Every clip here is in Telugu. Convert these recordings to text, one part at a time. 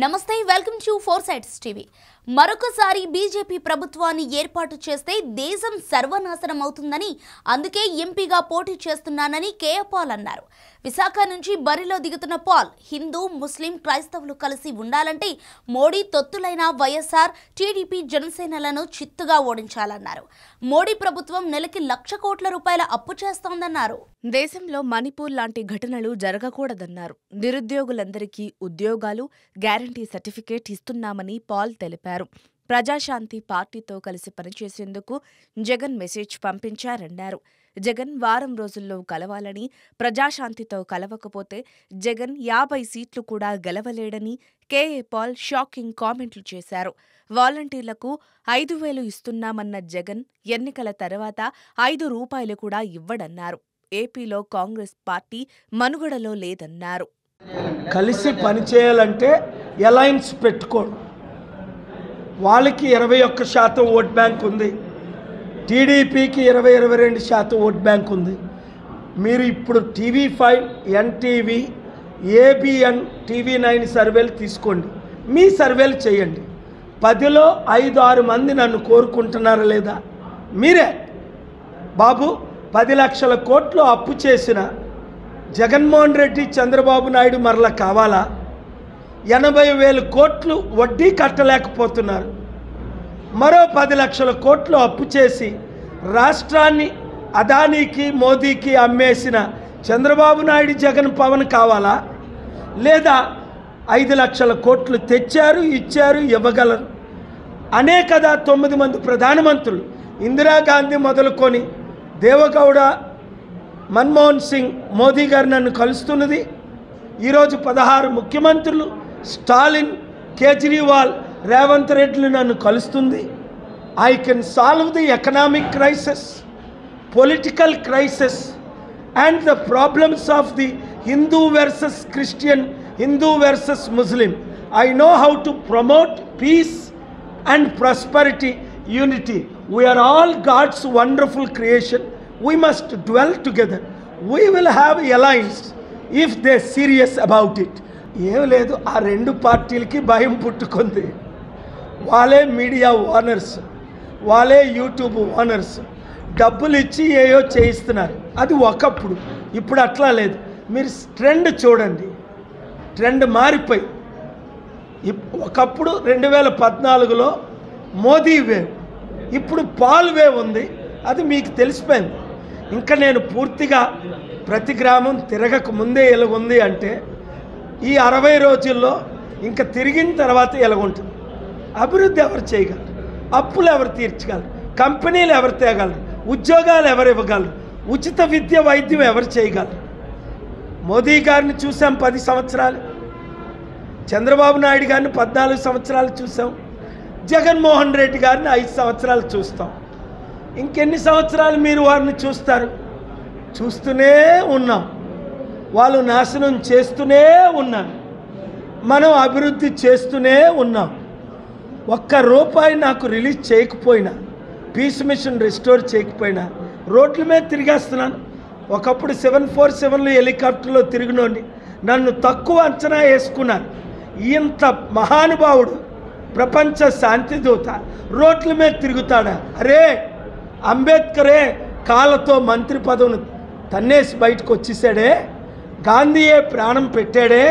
నమస్తే, welcome to four sides TV. మరొకసారి బీజేపీ ప్రభుత్వాన్ని ఏర్పాటు చేస్తే దేశం సర్వనాశనం అవుతుందని, అందుకే ఎంపీగా పోటీ చేస్తున్నానని కేఏ పాల్ అన్నారు. విశాఖ నుంచి బరిలో దిగుతున్న పాల్, హిందూ, ముస్లిం, క్రైస్తవులు కలిసి ఉండాలంటే మోడీ తొత్తులైన వైఎస్ఆర్, టీడీపీ, జనసేనలను చిత్తుగా ఓడించాలన్నారు. మోడీ ప్రభుత్వం నెలకి 1,00,000 కోట్ల రూపాయల అప్పు చేస్తోందన్నారు. దేశంలో మణిపూర్ లాంటి ఘటనలు జరగకూడదన్నారు. నిరుద్యోగులందరికీ ఉద్యోగాలు, గ్యారంటీ సర్టిఫికేట్ ఇస్తున్నామని పాల్ తెలిపారు. ప్రజాశాంతి పార్టీతో కలిసి పనిచేసేందుకు జగన్ మెసేజ్ పంపించారన్నారు. జగన్ వారం రోజుల్లో కలవాలని, ప్రజాశాంతితో కలవకపోతే జగన్ 50 సీట్లు కూడా గెలవలేడని కేఏ పాల్ షాకింగ్ కామెంట్లు చేశారు. వాలంటీర్లకు 5,000 ఇస్తున్నామన్న జగన్ ఎన్నికల తర్వాత 5 రూపాయలు కూడా ఇవ్వడన్నారు. ఏపీలో కాంగ్రెస్ పార్టీ మనుగడలో లేదన్నారు. కలిసి పనిచేయాలంటే అలయన్స్ పెట్టుకోండి. వాళ్ళకి 21% ఓట్ బ్యాంక్ ఉంది, టీడీపీకి 22% ఓట్ బ్యాంక్ ఉంది. మీరు ఇప్పుడు TV5, NTV, ABN, TV9 సర్వేలు తీసుకోండి, మీ సర్వేలు చేయండి. 10లో 5-6 మంది నన్ను కోరుకుంటున్నారా లేదా? మీరే. బాబు, 10 లక్షల కోట్లు అప్పు చేసిన జగన్మోహన్ రెడ్డి, చంద్రబాబు నాయుడు మరలా కావాలా? 80,000 కోట్లు వడ్డీ కట్టలేకపోతున్నారు. మరో 10 లక్షల కోట్లు అప్పు చేసి రాష్ట్రాన్ని అదానీకి, మోదీకి అమ్మేసిన చంద్రబాబు నాయుడు, జగన్, పవన్ కావాలా? లేదా 5 లక్షల కోట్లు తెచ్చారు, ఇచ్చారు, ఇవ్వగలరు అనే కదా 9 మంది ప్రధానమంత్రులు, ఇందిరాగాంధీ మొదలుకొని దేవగౌడ, మన్మోహన్ సింగ్, మోదీ గారు నన్ను కలుస్తున్నది. ఈరోజు 16 ముఖ్యమంత్రులు, స్టాలిన్, కేజ్రీవాల్, రేవంత్ రెడ్డిలు నన్ను కలుస్తుంది. I can solve the economic crisis, political crisis and the problems of the Hindu versus Christian, Hindu versus Muslim. I know how to promote peace and prosperity, unity. We are all God's wonderful creation. We must dwell together. We will have alliance if they are serious about it. ఏం లేదు, ఆ 2 పార్టీలకి భయం పుట్టుకుంది. వాళ్ళే మీడియా ఓనర్స్, వాళ్ళే యూట్యూబ్ ఓనర్స్, డబ్బులు ఇచ్చి ఏయో చేయిస్తున్నారు. అది ఒకప్పుడు, ఇప్పుడు అట్లా లేదు. మీరు ట్రెండ్ చూడండి, ట్రెండ్ మారిపోయి ఒకప్పుడు 2014లో మోదీ వేవ్, ఇప్పుడు పాల్ వేవ్ ఉంది. అది మీకు తెలిసిపోయింది. ఇంకా నేను పూర్తిగా ప్రతి గ్రామం తిరగక ముందే ఎలాగుంది అంటే, ఈ 60 రోజుల్లో ఇంకా తిరిగిన తర్వాత ఎలాగుంటుంది. అభివృద్ధి ఎవరు చేయగలరు? అప్పులు ఎవరు తీర్చగలరు? కంపెనీలు ఎవరు తేగలరు? ఉద్యోగాలు ఎవరు ఇవ్వగలరు? ఉచిత విద్య, వైద్యం ఎవరు చేయగలరు? మోదీ గారిని చూసాం 10 సంవత్సరాలు, చంద్రబాబు నాయుడు గారిని 14 సంవత్సరాలు చూసాం, జగన్మోహన్ రెడ్డి గారిని 5 సంవత్సరాలు చూస్తాం. ఇంకెన్ని సంవత్సరాలు మీరు వారిని చూస్తారు? చూస్తూనే ఉన్నాం. వాళ్ళు నాశనం చేస్తూనే ఉన్నారు, మనం అభివృద్ధి చేస్తూనే ఉన్నాం. 1 రూపాయి నాకు రిలీజ్ చేయకపోయినా, పీస్ మిషన్ రెస్టోర్ చేయకపోయినా రోడ్ల మీద తిరిగేస్తున్నాను. ఒకప్పుడు 747లో హెలికాప్టర్లో తిరిగినోని నన్ను తక్కువ అంచనా వేసుకున్నారు. ఇంత మహానుభావుడు, ప్రపంచ శాంతి దూత రోడ్ల మీద తిరుగుతాడా? అరే, అంబేద్కరే కాళ్ళతో మంత్రి పదవిని తన్నేసి బయటకు వచ్చేసాడే, గాంధీయే ప్రాణం పెట్టాడే,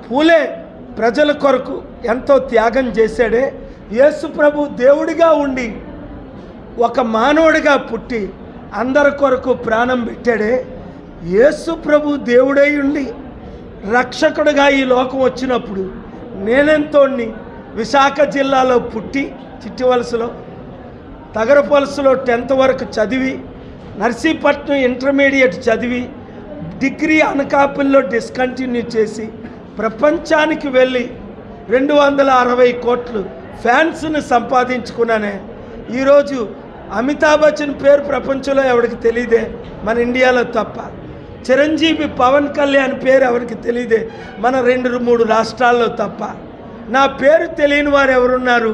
పూలే ప్రజల కొరకు ఎంతో త్యాగం చేశాడే, యేసు ప్రభు దేవుడిగా ఉండి ఒక మానవుడిగా పుట్టి అందరి కొరకు ప్రాణం పెట్టాడే, యేసు ప్రభు దేవుడై ఉండి రక్షకుడిగా ఈ లోకం వచ్చినప్పుడు నేనెంతోని విశాఖ జిల్లాలో పుట్టి, చిట్టివలసలో, తగరపలసలో 10th వరకు చదివి, నర్సీపట్నం ఇంటర్మీడియట్ చదివి, డిగ్రీ అనకాపల్లిలో డిస్కంటిన్యూ చేసి ప్రపంచానికి వెళ్ళి 260 కోట్లు ఫ్యాన్స్ని సంపాదించుకున్నానే. ఈరోజు అమితాబ్ బచ్చన్ పేరు ప్రపంచంలో ఎవరికి తెలియదే, మన ఇండియాలో తప్ప. చిరంజీవి, పవన్ కళ్యాణ్ పేరు ఎవరికి తెలియదే, మన 2-3 రాష్ట్రాల్లో తప్ప. నా పేరు తెలియని వారు ఎవరున్నారు?